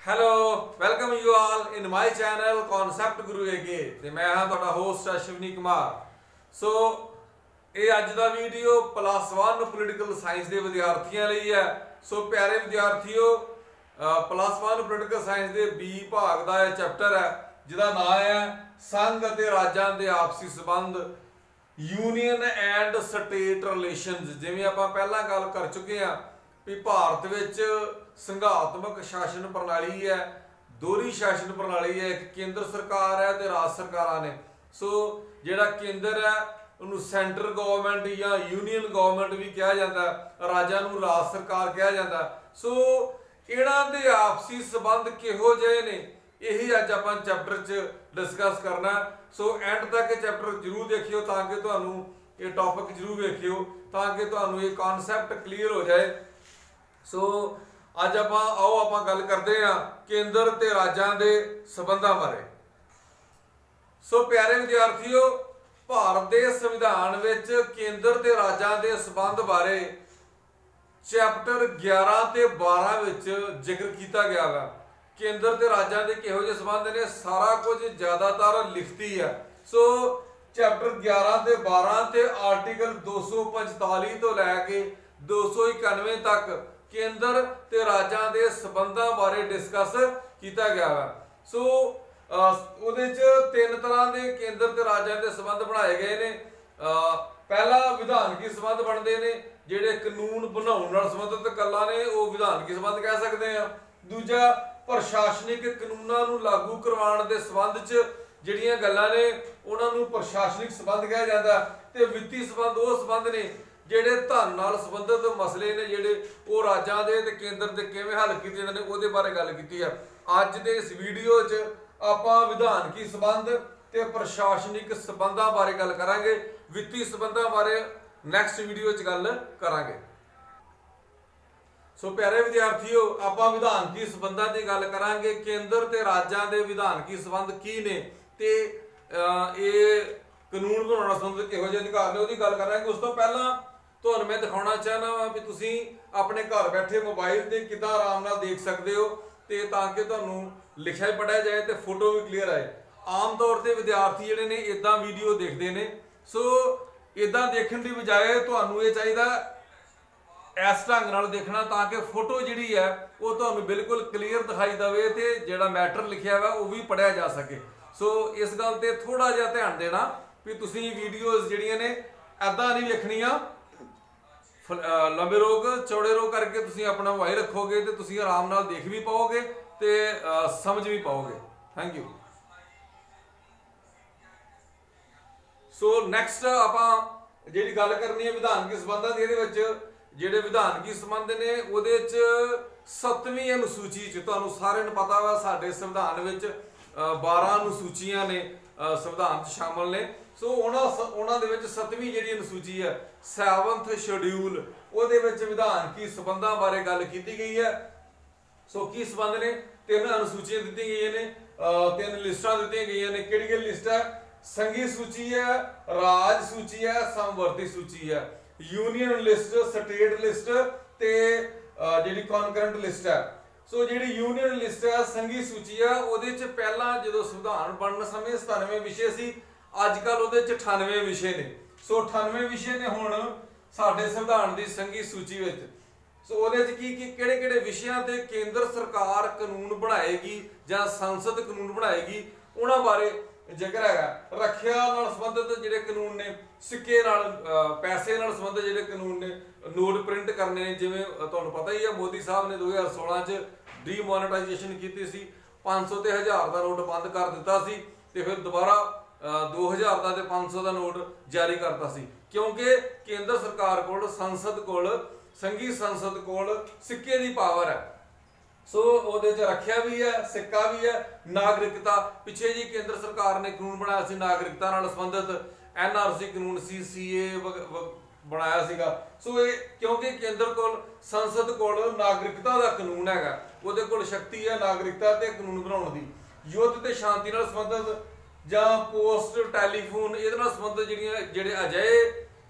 Hello welcome you all in my channel concept गुरु एके ते मैं हां तुहाडा होस्ट अश्विनी कुमार। सो ये अज दा वीडियो +1 पोलिटिकल साइंस के विद्यार्थियों लिए है। सो प्यारे विद्यार्थियों, +1 पोलिटिकल साइंस के बी भाग का यह चैप्टर है जिसका नाम है संघ अते राज्यां दे आपसी संबंध, यूनियन एंड स्टेट रिलेशनस। जिवें आपां पहलां गल कर चुके हैं भी भारत विच संघात्मक शासन प्रणाली है, दोहरी शासन प्रणाली है, एक केंद्र सरकार है तो राज सरकारां ने। सो जिहड़ा केंद्र है उन्होंने सेंट्रल गवर्नमेंट या यूनियन गवर्नमेंट भी कहा जाता है, राज्यां नूं राज सरकार कहा जाता है। सो इन्हां दे आपसी संबंध किहो जिहे ने यही अज आपां चैप्टर च डिस्कस करना। सो एंड तक ये चैप्टर जरूर देखियो ताकि तुहानूं ये टॉपिक जरूर देखियो ताकि तुहानूं ये कॉन्सैप्ट क्लीयर हो जाए। सो अज आपां गल करते हैं केंद्र ते राज्यां दे संबंधां बारे। सो प्यारे विद्यार्थियों, भारत के संविधान विच केंद्र ते राज्यां दे संबंध बारे चैप्टर 11 ते 12 विच जिक्र किया गया है। केंद्र ते राज्यां दे किहो जिहे संबंध ने सारा कुछ ज़्यादातर लिखती है। सो चैप्टर 11 ते 12 ते आर्टिकल 245 तो लैके 291 तक केंद्र ते राज्यां दे संबंधां बारे डिस्कस किया गया है। सो उहदे च तीन तरह के केंद्र ते राज्यां दे संबंध बनाए गए ने। पहला विधानकी संबंध बनते हैं, जिहड़े कानून बनाउण नाल संबंधित गल्लां ने वो विधानकी संबंध कह सकते हैं। दूजा प्रशासनिक कानूनां नूं लागू करवाउण दे संबंध च जिहड़ियां गल्लां ने उहनां नूं प्रशासनिक संबंध कहा जाता है। ते वित्ती संबंध वो संबंध ने जिहड़े धन नाल संबंधित मसले ने जिहड़े वो राज्यां दे ते केंद्र दे किवें हल कीते जांदे ने उहदे बारे गल कीती है। अज दे इस वीडियो च आपां विधानकी संबंध ते प्रशासनिक संबंधां बारे गल करांगे, वित्ती संबंधां बारे नैक्सट वीडियो च गल करांगे। सो प्यारे विद्यार्थियों, आपां विधानकी संबंधां दी गल करांगे। केंद्र ते राज्यां दे विधानकी संबंध की ने ते ये कानून बनाउण संबंधित किहो जिहे अधिकार ने उहदी गल करांगे। उस तो पहलां तुहानूं मैं दिखाउणा चाहना वा भी तुसीं अपने घर बैठे मोबाइल ते किदां आराम नाल देख सकदे हो ते ताकि तुहानूं लिखिआ भी पढ़िआ जाए ते फोटो भी क्लीयर आए। आम तौर ते विद्यार्थी जिहड़े ने इदां वीडियो देखदे ने। सो इदां देखण दी बजाए तुहानूं ये चाहीदा इस ढंग नाल देखना ताकि फोटो जिहड़ी है वो तुहानूं बिल्कुल क्लीयर दिखाई देवे ते जिहड़ा मैटर लिखिआ वा वो भी पढ़िआ जा सके। सो इस गल ते थोड़ा जिहा ध्यान देना भी तुसीं वीडियोज़ जिहड़ियां ने इदां नहीं वेखणियां, लंबे रोक चौड़े रोक करके तुसीं अपना मोबाइल रखोगे तो तुसीं आराम नाल देख भी पाओगे ते समझ भी पाओगे। Thank you. सो नैक्सट आपां जिहड़ी गल करनी है विधानकी संबंधां दी, इहदे विच जिहड़े विधानकी संबंध ने उहदे च 7वीं अनुसूची च तुहानूं सारिਆਂ ਨੂੰ पता वा साडे संविधान विच 12 अनुसूचियां ने संविधान च शामिल ने। सो उन्हां दे विच 7वीं जिहड़ी अनुसूची है 7th शेड्यूल उहदे विच विधानकी संबंधां बारे गल कीती गई है। सो की संबंध ने 3 अनुसूचियां दित्तियां गईयां ने, 3 लिस्टां दित्तियां गईयां ने। किहड़ी लिस्ट है? संघी सूची है, राज सूची है, समवर्ती सूची है, यूनियन लिस्ट, स्टेट लिस्ट ते जिहड़ी कॉन्करेंट लिस्ट है। सो जिहड़ी यूनियन लिस्ट है संघी सूची है उहदे च पहलां जदों संविधान बनन समय 97 विषय सी, अजकल उहदे च 98 विषय ने। सो 98 विषय ने हुण साडे संविधान दी संघी सूची विच। सो उहदे च की किहड़े विषयां ते केंद्र सरकार कानून बनाएगी जां संसद कानून बनाएगी उन्हां बारे जिक्र है। रखिया नाल संबंधित जिहड़े कानून ने, सिक्के नाल पैसे नाल संबंधित जिहड़े कानून ने, नोट प्रिंट करने ने, जिवें तुहानूं पता ही है मोदी साहब ने 2016 च डीमोनेटाइजेशन की सी, 500 ते 1000 का नोट बंद कर दिता सी ते फिर दोबारा 2000 का ते 500 का नोट जारी करता सी क्योंकि केंद्र सरकार कोल, संसद कोल, संघी संसद कोल सिक्के की पावर है। सो उहदे च रखिया भी है, सिक्का भी है। नागरिकता पिछे जी केंद्र सरकार ने कानून बनाया सी नागरिकता नाल संबंधित, NRC कानून सी, CA बनाया सीगा। सो ये क्योंकि केंद्र कोल, संसद कोल नागरिकता का कानून हैगा, उहदे कोल शक्ति है नागरिकता ते कानून बनाउण दी। युद्ध ते शांति नाल संबंधित जां पोस्ट टैलीफोन इहदे नाल संबंधित जिहड़े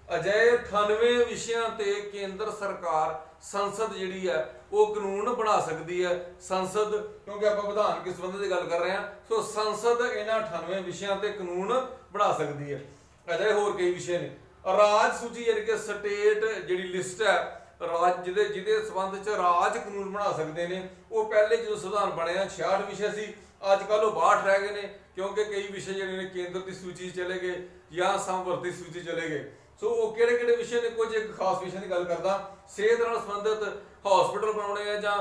अजय 98 विषयां ते केंद्र सरकार संसद जिहड़ी है वो कानून बना सकती है। संसद क्योंकि आप विधान के संबंध की गल कर रहे हैं, सो संसद इन्हां 98 विषयों ते कानून बना सकती है। अजे होर कई विषय ने। राज सूची यानी कि स्टेट जिहड़ी लिस्ट है राज जिहदे संबंध च राज कानून बना सकते हैं, वो पहले जो संविधान बने 66 विषय सी, अजकल वो 62 रह गए हैं क्योंकि कई विषय जिहड़े ने केंद्र की सूची चले गए या समवर्ती सूची चले गए। सो वो किहड़े विषय ने, कुछ एक खास विषय की गल करदा, सेहत नाल संबंधित हॉस्पिटल बनाने हैं जां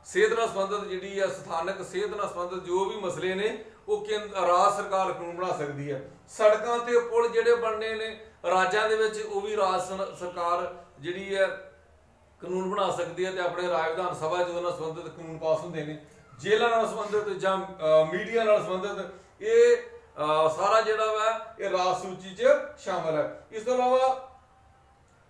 सेहत नाल संबंधित जिहड़ी है स्थानक सेहत नाल संबंधित जो भी मसले ने वो राज सरकार कानून बना सकती है। सड़कों ते पुल जिहड़े बनने ने राज्यां दे विच वो भी राज सरकार जिहड़ी है कानून बना सकती है ते अपने राज विधान सभा जो नाल संबंधित कानून पास होंदे ने। जेलों नाल संबंधित जां मीडिया नाल संबंधित ये सारा जिहड़ा वा ये राज सूची च शामिल है। इस तो अलावा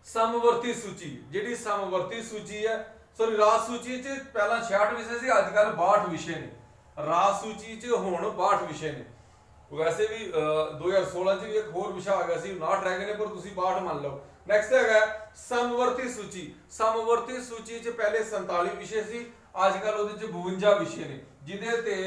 समवर्ती सूची जिहड़ी समवर्ती सूची है, सॉरी राज सूची च पहला 66 विषय से अजकल 62 विषय ने। राज सूची च हुण 62 विषय ने। वैसे भी 2016 च भी एक होर विषय आ गया सी 59 रह गए ने, पर तुसीं 62 मान लो। नैक्सट है समवर्ती सूची। समवर्ती सूची च पहले 47 विषय सी, अजकल उहदे च 52 विषय ने, जिहदे ते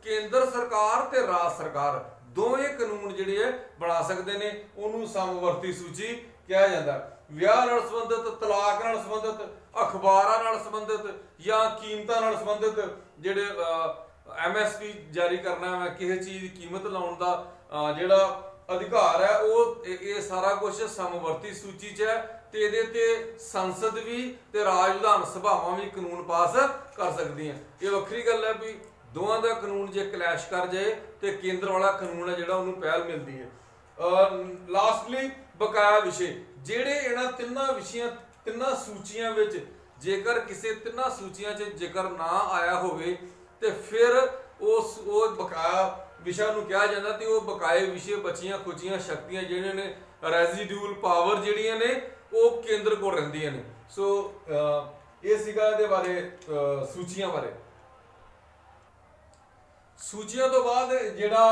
केंद्र सरकार ते राज सरकार दोवें कानून जिहड़े है बना सकते हैं। उन्होंने समवर्ती सूची कहा जाता है। विआह नाल संबंधित, तलाक नाल संबंधित, अखबारां नाल संबंधित या कीमतां नाल संबंधित जिहड़े MSP जारी करना है, किसी चीज़ की कीमत लाने का जिहड़ा अधिकार है, वो ये सारा कुछ समवर्ती सूची च है। ते इहदे ते संसद भी ते राज विधान सभावां भी कानून पास कर सकती हैं। ये वक्री गल है भी दोवां दा कानून जे क्लैश कर जाए तो केंद्र वाला कानून है जिहड़ा उहनूं पहल मिलती है। लास्टली बकाया विषय जिहड़े इन्हां तिन्नां विषयां तिन्नां सूचियां विच जेकर किसी तिन्नां सूचियां च जिक्र ना आया होवे ते फिर उस बकाया विषय नूं कहा जांदा ते वो बकाए विषय बचियां खुचियां शक्तियां जिहड़ियां ने रेजिड्यूल पावर जिहड़ियां ने वो केंद्र कोल रहिंदियां ने। सो ये सीगा इहदे बारे सूचियां बारे। सूचियां तो बाद जिहड़ा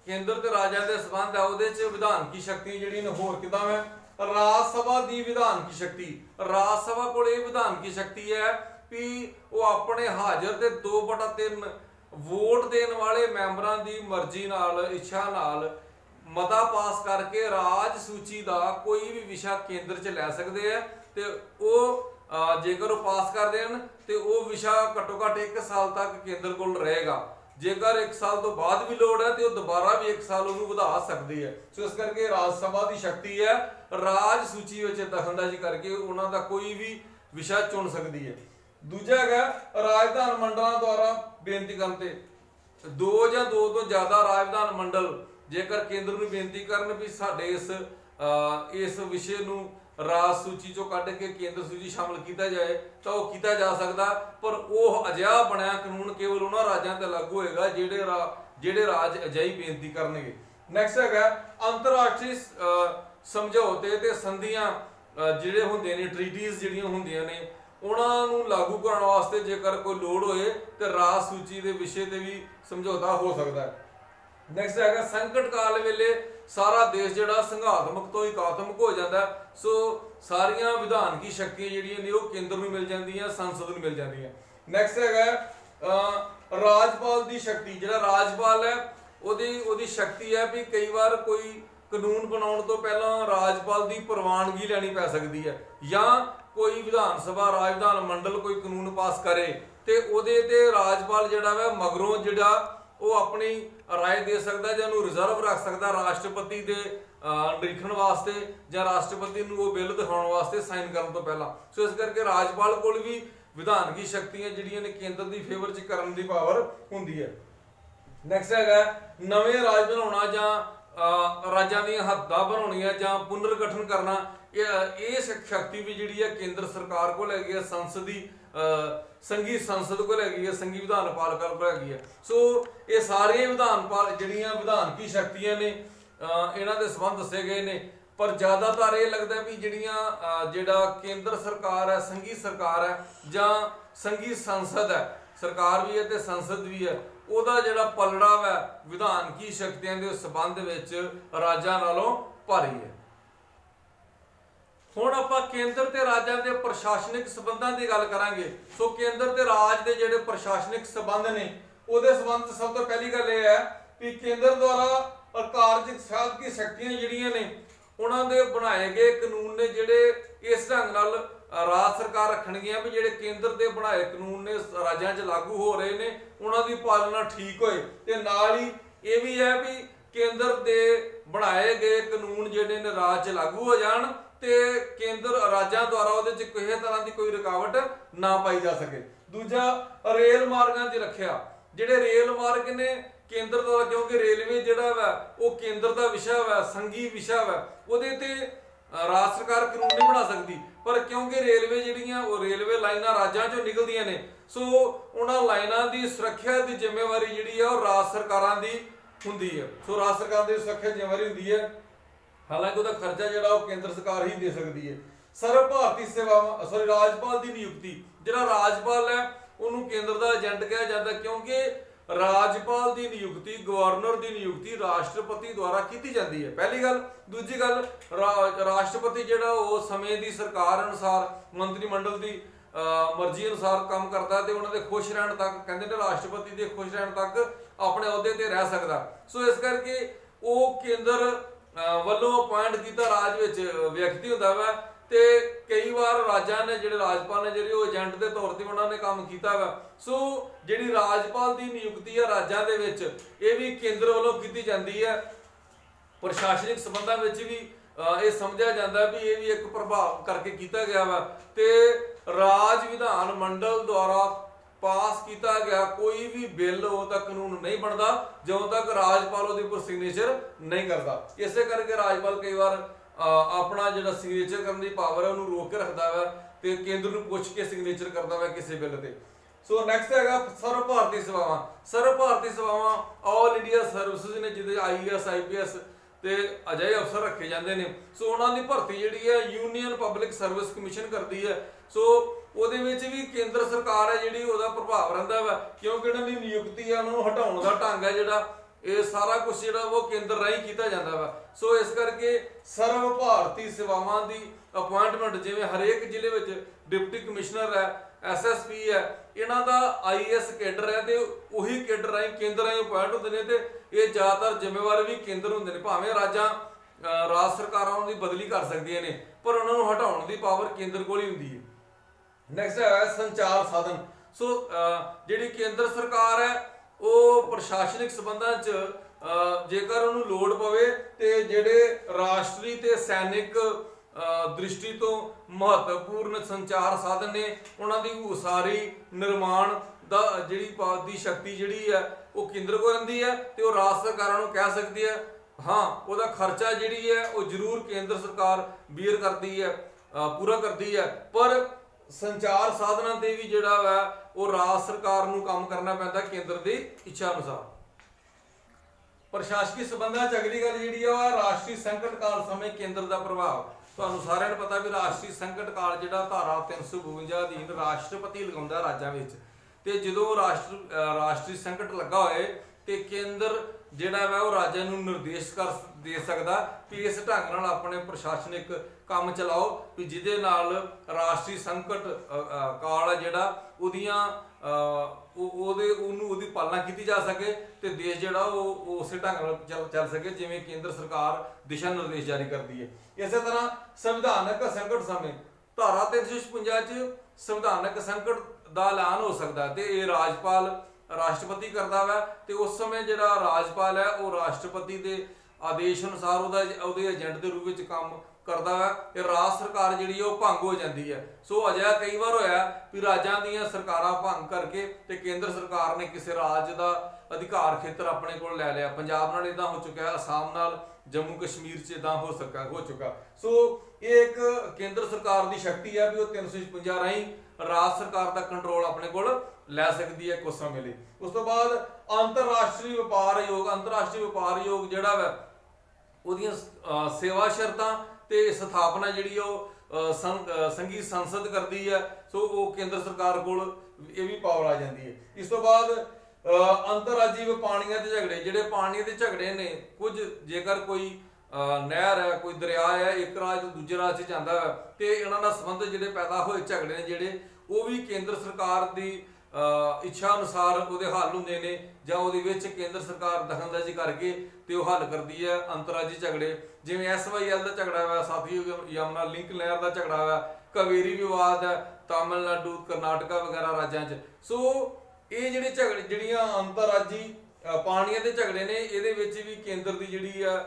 केंद्र ते राज्यां दे संबंध है उहदे च विधान की शक्ति जिहड़ी ने होर कितां है राज सभा दी विधान की शक्ति। राज सभा कोल ये विधान की शक्ति है कि वो अपने हाजिर ते 2/3 वोट देने वाले मैंबरां दी मर्जी नाल इच्छा नाल मता पास करके राज सूची का कोई भी विषय केंद्र च लै सकते हैं ते वो जेकर वो पास कर देन ते वो विषय घट्टो घट्ट 1 साल तक केंद्र कोल रहेगा। जेकर 1 साल तो बाद भी लोड़ है तो दोबारा भी 1 साल उन्होंने बढ़ा सकती है। सो इस करके राज सभा की शक्ति है राज सूची में दखलअंदाजी करके उन्होंने कोई भी विषय चुन सकती है। दूजा है राजधान मंडलों द्वारा बेनती करते 2 या 2 तो ज़्यादा राजधान मंडल जेकर केंद्र में बेनती करन भी साडे इस विषय नूं राज सूची चो कढ़ के केंद्र सूची शामिल किया जाए तो वह किया जा सकता, पर वह अजिहा बनया कानून केवल उन्होंने राज्यों ते लागू होएगा जिहड़े राज अजिही बेनती करनगे। नैक्सट है अंतरराष्ट्रीय समझौते ते संधियां जिहड़े हुंदे ने ट्रीटीज जिहड़ियां हुंदियां ने उन्होंने लागू करने वास्ते जेकर कोई लोड़ होए तो राज सूची के विषय से भी समझौता हो सकता है। नैक्सट है संकट काल वेले सारा देश जिहड़ा संघात्मक तो एकात्मक हो जाता है। सो सारियां विधान की शक्तियां जिहड़ियां ने वो केंद्र में मिल जांदियां, संसद में मिल जांदियां। नैक्सट है राजपाल की शक्ति। जिहड़ा राजपाल है ओदी शक्ति है भी कई बार कोई कानून बनाने तो पहला राजपाल की प्रवानगी लैनी पै सकती है या कोई विधान सभा राजधान मंडल कोई कानून पास करे तो उहदे ते राजपाल जिहड़ा वा मगरों जिहड़ा वो अपनी राय दे सकता जां उहनूं रिजर्व रख सकता राष्ट्रपति के निरीखण वास्ते जां राष्ट्रपति नूं वो बिल दिखाने वास्ते साइन करने तो पहला। सो इस करके राजपाल कोल भी विधान की शक्तियां जिहड़ियां ने केंद्र की फेवर च करने की पावर हुंदी है। नैक्सट है नवे राज बनाउणा जां राज्यां दी हद्दां बनाउणियां जां पुनर्गठन करना। ये शक्ति भी जिहड़ी है केंद्र सरकार को हैगी है, संसदी संघी संसद को हैगी है, संघी विधान पालिका को हैगी है। सो ये सारे विधान जिहड़ियां विधान की शक्तियां ने इन्हां दे संबंध दसे गए ने, पर ज़्यादातर ये लगता है भी जिहड़ा केंद्र सरकार है संघी सरकार है जां संघी संसद है, सरकार भी है तो संसद भी है, ਉਹਦਾ ਜਿਹੜਾ ਪਲੜਾ ਵਾ ਵਿਧਾਨ ਕੀ ਸ਼ਕਤੀਆਂ ਦੇ ਸੰਬੰਧ ਵਿੱਚ ਰਾਜਾਂ ਨਾਲੋਂ ਭਾਰੀ ਹੈ। ਹੁਣ ਆਪਾਂ ਕੇਂਦਰ ਤੇ ਰਾਜਾਂ ਦੇ ਪ੍ਰਸ਼ਾਸਨਿਕ ਸਬੰਧਾਂ ਦੀ ਗੱਲ ਕਰਾਂਗੇ। ਸੋ ਕੇਂਦਰ ਤੇ ਰਾਜ ਦੇ ਜਿਹੜੇ ਪ੍ਰਸ਼ਾਸਨਿਕ ਸਬੰਧ ਨੇ ਉਹਦੇ ਸਬੰਧ ਸਭ ਤੋਂ ਪਹਿਲੀ ਗੱਲ ਇਹ ਹੈ ਕਿ ਕੇਂਦਰ ਦੁਆਰਾ ਕਾਰਜ ਸਾਧਕੀ ਸ਼ਕਤੀਆਂ ਜਿਹੜੀਆਂ ਨੇ ਉਹਨਾਂ ਦੇ ਬਣਾਏ ਗਏ ਕਾਨੂੰਨ ਨੇ ਜਿਹੜੇ ਇਸ ਢੰਗ ਨਾਲ ਰਾਜ ਸਰਕਾਰ ਰੱਖਣਗੀਆਂ ਵੀ ਜਿਹੜੇ ਕੇਂਦਰ ਦੇ ਬਣਾਏ ਕਾਨੂੰਨ ਨੇ ਰਾਜਾਂ 'ਚ ਲਾਗੂ ਹੋ ਰਹੇ ਨੇ ਉਹਨਾਂ ਦੀ ਪਾਲਣਾ ਠੀਕ ਹੋਏ। ਤੇ ਨਾਲ ਹੀ ਇਹ ਵੀ ਹੈ ਵੀ ਕੇਂਦਰ ਦੇ ਬਣਾਏ ਗਏ ਕਾਨੂੰਨ ਜਿਹੜੇ ਨੇ ਰਾਜ 'ਚ ਲਾਗੂ ਹੋ ਜਾਣ ਤੇ ਕੇਂਦਰ ਰਾਜਾਂ ਦੁਆਰਾ ਉਹਦੇ 'ਚ ਕਿਸੇ ਤਰ੍ਹਾਂ ਦੀ ਕੋਈ ਰੁਕਾਵਟ ਨਾ ਪਾਈ ਜਾ ਸਕੇ। ਦੂਜਾ, ਰੇਲ ਮਾਰਗਾਂ ਦੀ ਰੱਖਿਆ। ਜਿਹੜੇ ਰੇਲ ਮਾਰਗ ਨੇ ਕੇਂਦਰ ਦੁਆਰਾ, ਕਿਉਂਕਿ ਰੇਲਵੇ ਜਿਹੜਾ ਵਾ ਉਹ ਕੇਂਦਰ ਦਾ ਵਿਸ਼ਾ ਵਾ, ਸੰਘੀ ਵਿਸ਼ਾ ਵਾ, ਉਹਦੇ ਤੇ ਰਾਜ ਸਰਕਾਰ ਕਾਨੂੰਨ ਨਹੀਂ ਬਣਾ ਸਕਦੀ। ਪਰ ਕਿਉਂਕਿ ਰੇਲਵੇ ਜਿਹੜੀਆਂ ਉਹ ਰੇਲਵੇ ਲਾਈਨਾਂ ਰਾਜਾਂ 'ਚੋਂ ਨਿਕਲਦੀਆਂ ਨੇ, ਸੋ ਉਹਨਾਂ ਲਾਈਨਾਂ ਦੀ ਸੁਰੱਖਿਆ ਦੀ ਜ਼ਿੰਮੇਵਾਰੀ ਜਿਹੜੀ ਆ ਉਹ ਰਾਜ ਸਰਕਾਰਾਂ ਦੀ ਹੁੰਦੀ ਹੈ। ਸੋ ਰਾਜ ਸਰਕਾਰ ਦੀ ਸੁਰੱਖਿਆ ਜ਼ਿੰਮੇਵਾਰੀ ਹੁੰਦੀ ਹੈ, ਹਾਲਾਂਕਿ ਉਹਦਾ ਖਰਚਾ ਜਿਹੜਾ ਉਹ ਕੇਂਦਰ ਸਰਕਾਰ ਹੀ ਦੇ ਸਕਦੀ ਹੈ। ਸਰਵ ਭਾਰਤੀ ਸੇਵਾਵਾਂ ਰਾਜਪਾਲ ਦੀ ਨਿਯੁਕਤੀ। ਜਿਹੜਾ ਰਾਜਪਾਲ ਹੈ ਉਹਨੂੰ ਕੇਂਦਰ ਦਾ ਏਜੰਟ ਕਿਹਾ ਜਾਂਦਾ, ਕਿਉਂਕਿ ਰਾਜਪਾਲ ਦੀ ਨਿਯੁਕਤੀ, ਗਵਰਨਰ ਦੀ ਨਿਯੁਕਤੀ ਰਾਸ਼ਟਰਪਤੀ ਦੁਆਰਾ ਕੀਤੀ ਜਾਂਦੀ ਹੈ, ਪਹਿਲੀ ਗੱਲ। ਦੂਜੀ ਗੱਲ, ਰਾਸ਼ਟਰਪਤੀ ਜਿਹੜਾ ਉਹ ਸਮੇਂ ਦੀ ਸਰਕਾਰ ਅਨੁਸਾਰ ਮੰਤਰੀ ਮੰਡਲ ਦੀ ਮਰਜ਼ੀ ਅਨੁਸਾਰ ਕੰਮ ਕਰਦਾ ਤੇ ਉਹਨਾਂ ਦੇ ਖੁਸ਼ ਰਹਿਣ ਤੱਕ, ਕਹਿੰਦੇ ਨੇ ਰਾਸ਼ਟਰਪਤੀ ਦੇ ਖੁਸ਼ ਰਹਿਣ ਤੱਕ ਆਪਣੇ ਅਹੁਦੇ ਤੇ ਰਹਿ ਸਕਦਾ। ਸੋ ਇਸ ਕਰਕੇ ਉਹ ਕੇਂਦਰ ਵੱਲੋਂ ਅਪਾਇੰਟ ਕੀਤਾ ਰਾਜ ਵਿੱਚ ਵਿਅਕਤੀ ਹੁੰਦਾ ਵਾ ਤੇ ਕਈ ਵਾਰ ਰਾਜਾਂ ਨੇ ਜਿਹੜੇ ਰਾਜਪਾਲ ਨੇ ਜਿਹੜੇ ਉਹ ਏਜੰਟ ਦੇ ਤੌਰ ਤੇ ਉਹਨਾਂ ਨੇ ਕੰਮ ਕੀਤਾ ਵਾ। ਸੋ ਜਿਹੜੀ ਰਾਜਪਾਲ ਦੀ ਨਿਯੁਕਤੀ ਹੈ ਰਾਜਾਂ ਦੇ ਵਿੱਚ ਇਹ ਵੀ ਕੇਂਦਰ ਵੱਲੋਂ ਕੀਤੀ ਜਾਂਦੀ ਹੈ। ਪ੍ਰਸ਼ਾਸਨਿਕ ਸੰਬੰਧਾਂ ਵਿੱਚ ਵੀ ਇਹ ਸਮਝਿਆ ਜਾਂਦਾ ਵੀ ਇਹ ਵੀ ਇੱਕ ਪ੍ਰਭਾਵ ਕਰਕੇ ਕੀਤਾ ਗਿਆ ਵਾ। ਤੇ ਰਾਜ ਵਿਧਾਨ ਮੰਡਲ ਦੁਆਰਾ ਪਾਸ ਕੀਤਾ ਗਿਆ ਕੋਈ ਵੀ ਬਿੱਲ ਉਹਦਾ ਕਾਨੂੰਨ ਨਹੀਂ ਬਣਦਾ ਜਦੋਂ ਤੱਕ ਰਾਜਪਾਲ ਉਹਦੇ ਉੱਪਰ ਸਿਗਨੇਚਰ ਨਹੀਂ ਕਰਦਾ। ਇਸੇ ਕਰਕੇ ਰਾਜਪਾਲ ਕਈ ਵਾਰ ਆਪਣਾ ਜਿਹੜਾ ਸਿਗਨੇਚਰ ਕਰਨ ਦੀ ਪਾਵਰ ਹੈ ਉਹਨੂੰ ਰੋਕ ਕੇ ਰੱਖਦਾ ਵਾ ਤੇ ਕੇਂਦਰ ਨੂੰ ਪੁੱਛ ਕੇ ਸਿਗਨੇਚਰ ਕਰਦਾ ਵਾ ਕਿਸੇ ਬਿੱਲ ਤੇ। ਸੋ ਨੈਕਸਟ ਹੈਗਾ ਸਰਵ ਭਾਰਤੀ ਸੇਵਾਵਾਂ। ਸਰਵ ਭਾਰਤੀ ਸੇਵਾਵਾਂ ਆਲ ਇੰਡੀਆ ਸਰਵਿਸਿਜ਼ ਨੇ, ਜਿਹਦੇ IAS IPS ਤੇ ਅਜਿਹੇ ਅਫਸਰ ਰੱਖੇ ਜਾਂਦੇ ਨੇ। ਸੋ ਉਹਨਾਂ ਦੀ ਭਰਤੀ ਜਿਹੜੀ ਹੈ ਯੂਨੀਅਨ ਪਬਲਿਕ ਸਰਵਿਸ ਕਮਿਸ਼ਨ ਕਰਦੀ ਹੈ। ਸੋ ਉਹਦੇ ਵਿੱਚ ਵੀ ਕੇਂਦਰ ਸਰਕਾਰ ਹੈ ਜਿਹੜੀ ਉਹਦਾ ਪ੍ਰਭਾਵ ਰਹਿੰਦਾ ਵਾ, ਕਿਉਂਕਿ ਇਹਨਾਂ ਦੀ ਨਿਯੁਕਤੀ ਆ ਉਹਨਾਂ ਨੂੰ ਹਟਾਉਣ ਦਾ ਢੰਗ ਹੈ ਜਿਹੜਾ ਇਹ ਸਾਰਾ ਕੁਝ ਜਿਹੜਾ ਉਹ ਕੇਂਦਰ ਰਾਹੀਂ ਕੀਤਾ ਜਾਂਦਾ ਵਾ। ਸੋ ਇਸ ਕਰਕੇ ਸਰਵ ਭਾਰਤੀ ਸੇਵਾਵਾਂ ਦੀ ਅਪਾਇੰਟਮੈਂਟ, ਜਿਵੇਂ ਹਰੇਕ ਜ਼ਿਲ੍ਹੇ ਵਿੱਚ ਡਿਪਟੀ ਕਮਿਸ਼ਨਰ ਹੈ, SSP ਹੈ, ਇਹਨਾਂ ਦਾ IAS ਕੇਡਰ ਹੈ ਤੇ ਉਹੀ ਕੇਡਰ ਰਾਹੀਂ ਕੇਂਦਰ ਰਾਹੀਂ ਅਪਾਇੰਟ ਹੁੰਦੇ ਨੇ ਤੇ ਇਹ ਜ਼ਿਆਦਾਤਰ ਜ਼ਿੰਮੇਵਾਰ ਵੀ ਕੇਂਦਰ ਹੁੰਦੇ ਨੇ। ਭਾਵੇਂ ਰਾਜ ਸਰਕਾਰਾਂ ਉਹਨਾਂ ਦੀ ਬਦਲੀ ਕਰ ਸਕਦੀਆਂ ਨੇ ਪਰ ਉਹਨਾਂ ਨੂੰ ਹਟਾਉਣ ਦੀ ਪਾਵਰ ਕੇਂਦਰ ਕੋਲ ਹੀ ਹੁੰਦੀ ਹੈ। ਨੈਕਸਟ ਹੈ ਸੰਚਾਰ ਸਾਧਨ। ਸੋ ਜਿਹੜੀ ਕੇਂਦਰ ਸਰਕਾਰ ਹੈ ਉਹ ਪ੍ਰਸ਼ਾਸਨਿਕ ਸੰਬੰਧਾਂ 'ਚ ਜੇਕਰ ਉਹਨੂੰ ਲੋੜ ਪਵੇ ਤੇ ਜਿਹੜੇ ਰਾਸ਼ਟਰੀ ਤੇ ਸੈਨਿਕ ਦ੍ਰਿਸ਼ਟੀ ਤੋਂ ਮਹੱਤਵਪੂਰਨ ਸੰਚਾਰ ਸਾਧਨ ਨੇ ਉਹਨਾਂ ਦੀ ਉਸਾਰੀ ਨਿਰਮਾਣ ਦਾ ਦੀ ਸ਼ਕਤੀ ਜਿਹੜੀ ਹੈ ਉਹ ਕੇਂਦਰ ਕੋਲ ਰਹਿੰਦੀ ਹੈ ਤੇ ਉਹ ਰਾਜ ਸਰਕਾਰਾਂ ਨੂੰ ਕਹਿ ਸਕਦੀ ਹੈ ਹਾਂ ਉਹਦਾ ਖਰਚਾ ਜਿਹੜੀ ਹੈ ਉਹ ਜ਼ਰੂਰ ਕੇਂਦਰ ਸਰਕਾਰ ਬੀਅਰ ਕਰਦੀ ਹੈ, ਪੂਰਾ ਕਰਦੀ ਹੈ। ਪਰ ਸੰਚਾਰ ਸਾਧਨਾਂ ਤੇ ਵੀ ਜਿਹੜਾ ਵਾ ਉਹ ਰਾਜ ਸਰਕਾਰ ਨੂੰ ਕੰਮ ਕਰਨਾ ਪੈਂਦਾ ਕੇਂਦਰ ਦੀ ਇੱਛਾ ਅਨੁਸਾਰ। ਪ੍ਰਸ਼ਾਸਕੀ ਸੰਬੰਧਾਂ 'ਚ ਅਗਲੀ ਗੱਲ ਜਿਹੜੀ ਆ ਰਾਸ਼ਟਰੀ ਸੰਕਟ ਕਾਲ ਸਮੇਂ ਕੇਂਦਰ ਦਾ ਪ੍ਰਭਾਵ। ਤੁਹਾਨੂੰ ਸਾਰਿਆਂ ਨੂੰ ਪਤਾ ਵੀ ਰਾਸ਼ਟਰੀ ਸੰਕਟ ਕਾਲ ਜਿਹੜਾ ਧਾਰਾ 352 ਅਧੀਨ ਰਾਸ਼ਟਰਪਤੀ ਲਗਾਉਂਦਾ ਰਾਜਾਂ ਵਿੱਚ, ਤੇ ਜਦੋਂ ਰਾਸ਼ਟਰੀ ਸੰਕਟ ਲੱਗਾ ਹੋਏ ਤੇ ਕੇਂਦਰ ਜਿਹੜਾ ਵਾ ਉਹ ਰਾਜਾਂ ਨੂੰ ਨਿਰਦੇਸ਼ ਦੇ ਸਕਦਾ ਕਿ ਇਸ ਢੰਗ ਨਾਲ ਆਪਣੇ ਪ੍ਰਸ਼ਾਸਨਿਕ ਕੰਮ ਚਲਾਓ ਵੀ ਜਿਹਦੇ ਨਾਲ ਰਾਸ਼ਟਰੀ ਸੰਕਟ ਕਾਲ ਜਿਹੜਾ ਉਹਦੀ ਪਾਲਣਾ ਕੀਤੀ ਜਾ ਸਕੇ ਤੇ ਦੇਸ਼ ਜਿਹੜਾ ਉਹ ਉਸੇ ਢੰਗ ਨਾਲ ਚੱਲ ਸਕੇ ਜਿਵੇਂ ਕੇਂਦਰ ਸਰਕਾਰ ਦਿਸ਼ਾ ਨਿਰਦੇਸ਼ ਜਾਰੀ ਕਰਦੀ ਹੈ। ਇਸੇ ਤਰ੍ਹਾਂ ਸੰਵਿਧਾਨਕ ਸੰਕਟ ਸਮੇਂ ਧਾਰਾ 356 'ਚ ਸੰਵਿਧਾਨਕ ਸੰਕਟ ਦਾ ਐਲਾਨ ਹੋ ਸਕਦਾ ਤੇ ਇਹ ਰਾਸ਼ਟਰਪਤੀ ਕਰਦਾ ਵਾ ਤੇ ਉਸ ਸਮੇਂ ਜਿਹੜਾ ਰਾਜਪਾਲ ਹੈ ਉਹ ਰਾਸ਼ਟਰਪਤੀ ਦੇ ਆਦੇਸ਼ ਅਨੁਸਾਰ ਉਹਦੇ ਏਜੰਟ ਦੇ ਰੂਪ ਵਿੱਚ ਕੰਮ ਕਰਦਾ ਵਾ ਤੇ ਰਾਜ ਸਰਕਾਰ ਜਿਹੜੀ ਉਹ ਭੰਗ ਹੋ ਜਾਂਦੀ ਹੈ। ਸੋ ਅਜਿਹਾ ਕਈ ਵਾਰ ਹੋਇਆ ਵੀ ਰਾਜਾਂ ਦੀਆਂ ਸਰਕਾਰਾਂ ਭੰਗ ਕਰਕੇ ਤੇ ਕੇਂਦਰ ਸਰਕਾਰ ਨੇ ਕਿਸੇ ਰਾਜ ਦਾ ਅਧਿਕਾਰ ਖੇਤਰ ਆਪਣੇ ਕੋਲ ਲੈ ਲਿਆ। ਪੰਜਾਬ ਨਾਲ ਇਦਾਂ ਹੋ ਚੁੱਕਾ, ਅਸਾਮ ਨਾਲ, ਜੰਮੂ ਕਸ਼ਮੀਰ 'ਚ ਇਦਾਂ ਹੋ ਚੁੱਕਾ। ਸੋ ਇਹ ਇੱਕ ਕੇਂਦਰ ਸਰਕਾਰ ਦੀ ਸ਼ਕਤੀ ਹੈ ਵੀ ਉਹ 356 ਰਾਹੀਂ ਰਾਜ ਸਰਕਾਰ ਦਾ ਕੰਟਰੋਲ ਆਪਣੇ ਕੋਲ ਲੈ ਸਕਦੀ ਹੈ ਕੁਝ ਸਮੇਂ ਲਈ। ਉਸ ਤੋਂ ਬਾਅਦ ਅੰਤਰਰਾਸ਼ਟਰੀ ਵਪਾਰ ਯੋਗ ਜਿਹੜਾ ਵਾ ਉਹਦੀਆਂ ਸੇਵਾ ਸ਼ਰਤਾਂ ਤੇ ਸਥਾਪਨਾ ਜਿਹੜੀ ਉਹ ਸੰਘੀ ਸੰਸਦ ਕਰਦੀ ਹੈ। ਸੋ ਉਹ ਕੇਂਦਰ ਸਰਕਾਰ ਕੋਲ ਇਹ ਵੀ ਪਾਵਰ ਆ ਜਾਂਦੀ ਹੈ। ਇਸ ਤੋਂ ਬਾਅਦ ਅੰਤਰਰਾਜੀ ਪਾਣੀਆਂ ਦੇ ਝਗੜੇ, ਜਿਹੜੇ ਪਾਣੀ ਦੇ ਝਗੜੇ ਨੇ, ਕੁਝ ਜੇਕਰ ਕੋਈ नहर है, कोई दरिया है, एक राज तो दूजे राज 'ਚ ਜਾਂਦਾ ਹੈ ਤੇ ਇਹਨਾਂ ਦਾ ਸੰਬੰਧ ਜਿਹੜੇ ਪੈਦਾ ਹੋਏ ਝਗੜੇ ਨੇ ਜਿਹੜੇ ਉਹ ਵੀ ਕੇਂਦਰ ਸਰਕਾਰ ਦੀ ਇੱਛਾ ਅਨੁਸਾਰ ਉਹਦੇ ਹੱਲ ਹੁੰਦੇ ਨੇ ਜਾਂ ਉਹਦੇ ਵਿੱਚ ਕੇਂਦਰ ਸਰਕਾਰ ਦਖਲਅੰਦਾਜ਼ੀ ਕਰਕੇ ਤੇ ਉਹ ਹੱਲ ਕਰਦੀ ਹੈ ਅੰਤਰਰਾਜੀ ਝਗੜੇ। ਜਿਵੇਂ SYL ਦਾ ਝਗੜਾ ਹੋਇਆ, ਸਾਥੀ ਯਮਨਾ ਲਿੰਕ ਨਹਿਰ ਦਾ ਝਗੜਾ ਹੋਇਆ, ਕਾਵੇਰੀ ਵਿਵਾਦ ਹੈ ਤਾਮਿਲਨਾਡੂ ਕਰਨਾਟਕਾ ਵਗੈਰਾ ਰਾਜਾਂ 'ਚ। ਸੋ ਇਹ ਜਿਹੜੇ ਝਗੜੇ ਜਿਹੜੀਆਂ ਅੰਤਰਰਾਜੀ ਪਾਣੀਆਂ ਦੇ ਝਗੜੇ ਨੇ ਇਹਦੇ ਵਿੱਚ ਵੀ ਕੇਂਦਰ ਦੀ ਜਿਹੜੀ ਆ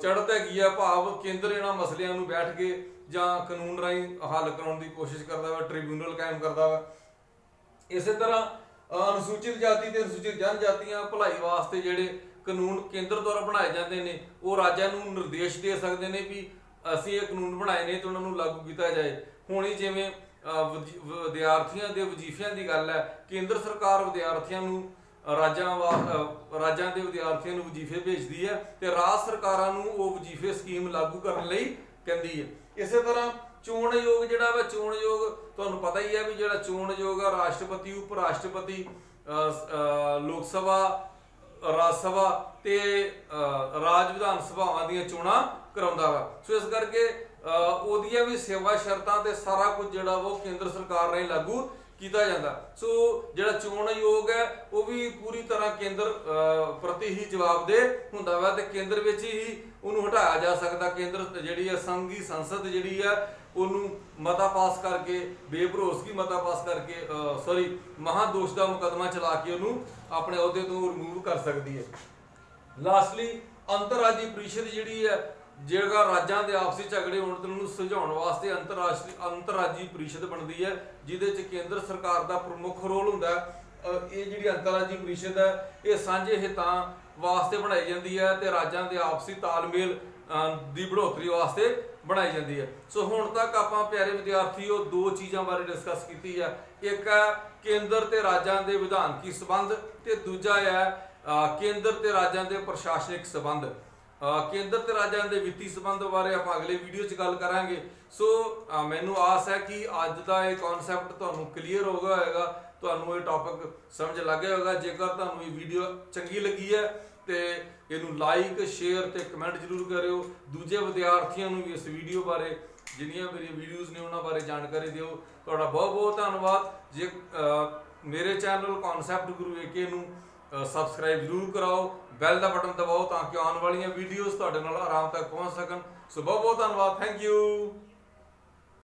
ਚੜ੍ਹਤ ਹੈਗੀ ਆ, ਭਾਵ ਕੇਂਦਰ ਇਹਨਾਂ ਮਸਲਿਆਂ ਨੂੰ ਬੈਠ ਕੇ ਜਾਂ ਕਾਨੂੰਨ ਰਾਹੀਂ ਹੱਲ ਕਰਾਉਣ ਦੀ ਕੋਸ਼ਿਸ਼ ਕਰਦਾ ਵਾ, ਟ੍ਰਿਬਿਊਨਲ ਕਾਇਮ ਕਰਦਾ ਵਾ। ਇਸੇ ਤਰ੍ਹਾਂ ਅਨੁਸੂਚਿਤ ਜਾਤੀ ਤੇ ਅਨੁਸੂਚਿਤ ਜਨਜਾਤੀਆਂ ਭਲਾਈ ਵਾਸਤੇ ਜਿਹੜੇ ਕਾਨੂੰਨ ਕੇਂਦਰ ਦੁਆਰਾ ਬਣਾਏ ਜਾਂਦੇ ਨੇ ਉਹ ਰਾਜਾਂ ਨੂੰ ਨਿਰਦੇਸ਼ ਦੇ ਸਕਦੇ ਨੇ ਵੀ ਅਸੀਂ ਇਹ ਕਾਨੂੰਨ ਬਣਾਏ ਨੇ ਤੇ ਉਹਨਾਂ ਨੂੰ ਲਾਗੂ ਕੀਤਾ ਜਾਏ। ਹੁਣ ਹੀ ਜਿਵੇਂ ਵਿਦਿਆਰਥੀਆਂ ਦੇ ਵਜ਼ੀਫਿਆਂ ਦੀ ਗੱਲ ਹੈ, ਕੇਂਦਰ ਸਰਕਾਰ ਵਿਦਿਆਰਥੀਆਂ ਨੂੰ ਰਾਜਾਂ ਦੇ ਵਿਦਿਆਰਥੀਆਂ ਨੂੰ ਵਜ਼ੀਫੇ ਭੇਜਦੀ ਹੈ ਤੇ ਰਾਜ ਸਰਕਾਰਾਂ ਨੂੰ ਉਹ ਵਜ਼ੀਫੇ ਸਕੀਮ ਲਾਗੂ ਕਰਨ ਲਈ ਕਹਿੰਦੀ ਹੈ। ਇਸੇ ਤਰ੍ਹਾਂ ਚੋਣ ਆਯੋਗ ਜਿਹੜਾ ਵਾ, ਚੋਣ ਆਯੋਗ ਤੁਹਾਨੂੰ ਪਤਾ ਹੀ ਹੈ ਵੀ ਜਿਹੜਾ ਚੋਣ ਆਯੋਗ ਆ ਰਾਸ਼ਟਰਪਤੀ, ਉਪ ਰਾਸ਼ਟਰਪਤੀ, ਲੋਕ ਸਭਾ, ਰਾਜ ਸਭਾ ਤੇ ਰਾਜ ਵਿਧਾਨ ਸਭਾਵਾਂ ਦੀਆਂ ਚੋਣਾਂ ਕਰਾਉਂਦਾ ਵਾ। ਸੋ ਇਸ ਕਰਕੇ ਉਹਦੀਆਂ ਵੀ ਸੇਵਾ ਸ਼ਰਤਾਂ ਤੇ ਸਾਰਾ ਕੁਝ ਜਿਹੜਾ ਉਹ ਕੇਂਦਰ ਸਰਕਾਰ ਰਾਹੀਂ ਲਾਗੂ ਕੀਤਾ ਜਾਂਦਾ। ਸੋ ਜਿਹੜਾ ਚੋਣ ਆਯੋਗ ਹੈ ਉਹ ਵੀ ਪੂਰੀ ਤਰ੍ਹਾਂ ਕੇਂਦਰ ਪ੍ਰਤੀ ਹੀ ਜਵਾਬਦੇਹ ਹੁੰਦਾ ਵਾ ਤੇ ਕੇਂਦਰ ਵਿੱਚ ਹੀ ਉਹਨੂੰ ਹਟਾਇਆ ਜਾ ਸਕਦਾ। ਕੇਂਦਰ ਜਿਹੜੀ ਹੈ ਸੰਘੀ ਸੰਸਦ ਜਿਹੜੀ ਆ ਉਹਨੂੰ ਮਤਾ ਪਾਸ ਕਰਕੇ, ਬੇਭਰੋਸਗੀ ਮਤਾ ਪਾਸ ਕਰਕੇ ਮਹਾਦੋਸ਼ ਦਾ ਮੁਕੱਦਮਾ ਚਲਾ ਕੇ ਉਹਨੂੰ ਆਪਣੇ ਅਹੁਦੇ ਤੋਂ ਰਿਮੂਵ ਕਰ ਸਕਦੀ ਹੈ। ਲਾਸਟਲੀ ਅੰਤਰਰਾਜੀ ਪ੍ਰੀਸ਼ਦ ਜਿਹੜੀ ਹੈ ਜਿਹੜਾ ਰਾਜਾਂ ਦੇ ਆਪਸੀ ਝਗੜੇ ਹੋਣ ਤੇ ਉਹਨੂੰ ਸੁਲਝਾਉਣ ਵਾਸਤੇ ਅੰਤਰਰਾਜੀ ਪ੍ਰੀਸ਼ਦ ਬਣਦੀ ਹੈ ਜਿਹਦੇ 'ਚ ਕੇਂਦਰ ਸਰਕਾਰ ਦਾ ਪ੍ਰਮੁੱਖ ਰੋਲ ਹੁੰਦਾ ਹੈ। ਇਹ ਜਿਹੜੀ ਅੰਤਰਰਾਜੀ ਪ੍ਰੀਸ਼ਦ ਹੈ ਇਹ ਸਾਂਝੇ ਹਿੱਤਾਂ ਵਾਸਤੇ ਬਣਾਈ ਜਾਂਦੀ ਹੈ ਤੇ ਰਾਜਾਂ ਦੇ ਆਪਸੀ ਤਾਲਮੇਲ ਦੀ ਬੜੋਤਰੀ ਵਾਸਤੇ ਬਣਾਈ ਜਾਂਦੀ ਹੈ। ਸੋ ਹੁਣ ਤੱਕ ਆਪਾਂ ਪਿਆਰੇ ਵਿਦਿਆਰਥੀਓ ਦੋ ਚੀਜ਼ਾਂ ਬਾਰੇ ਡਿਸਕਸ ਕੀਤੀ ਹੈ। ਇੱਕ ਹੈ ਕੇਂਦਰ ਤੇ ਰਾਜਾਂ ਦੇ ਵਿਧਾਨਕੀ ਸੰਬੰਧ ਤੇ ਦੂਜਾ ਹੈ ਕੇਂਦਰ ਤੇ ਰਾਜਾਂ ਦੇ ਪ੍ਰਸ਼ਾਸਨਿਕ ਸੰਬੰਧ। ਕੇਂਦਰ ਤੇ ਰਾਜਾਂ ਦੇ ਵਿੱਤੀ ਸੰਬੰਧ ਬਾਰੇ ਆਪਾਂ ਅਗਲੇ ਵੀਡੀਓ 'ਚ ਗੱਲ ਕਰਾਂਗੇ। ਸੋ ਮੈਨੂੰ ਆਸ ਹੈ ਕਿ ਅੱਜ ਦਾ ਇਹ ਕਨਸੈਪਟ ਤੁਹਾਨੂੰ ਕਲੀਅਰ ਹੋ ਗਿਆ ਹੋਵੇਗਾ, ਤੁਹਾਨੂੰ ਇਹ ਟੌਪਿਕ ਸਮਝ ਲੱਗ ਗਿਆ ਹੋਵੇਗਾ। ਜੇਕਰ ਤੁਹਾਨੂੰ ਇਹ ਵੀਡੀਓ ਚੰਗੀ ਲੱਗੀ ਹੈ ਤੇ ਇਹਨੂੰ ਲਾਈਕ, ਸ਼ੇਅਰ ਤੇ ਕਮੈਂਟ ਜ਼ਰੂਰ ਕਰਿਓ। ਦੂਜੇ ਵਿਦਿਆਰਥੀਆਂ ਨੂੰ ਵੀ ਇਸ ਵੀਡੀਓ ਬਾਰੇ, ਜਿੰਨੀਆਂ ਮੇਰੀਆਂ ਵੀਡੀਓਜ਼ ਨੇ ਉਹਨਾਂ ਬਾਰੇ ਜਾਣਕਾਰੀ ਦਿਓ। ਤੁਹਾਡਾ ਬਹੁਤ ਬਹੁਤ ਧੰਨਵਾਦ। ਜੇ ਮੇਰੇ ਚੈਨਲ ਕਨਸੈਪਟ ਗੁਰੂ AK ਨੂੰ ਸਬਸਕ੍ਰਾਈਬ ਜ਼ਰੂਰ ਕਰਾਓ, ਬੈਲ ਦਾ ਬਟਨ ਦਬਾਓ ਤਾਂ ਕਿ ਆਉਣ ਵਾਲੀਆਂ ਵੀਡੀਓਜ਼ ਤੁਹਾਡੇ ਨਾਲ ਆਰਾਮ ਤੱਕ ਪਹੁੰਚ ਸਕਣ। ਸੋ ਬਹੁਤ ਬਹੁਤ ਧੰਨਵਾਦ। Thank you.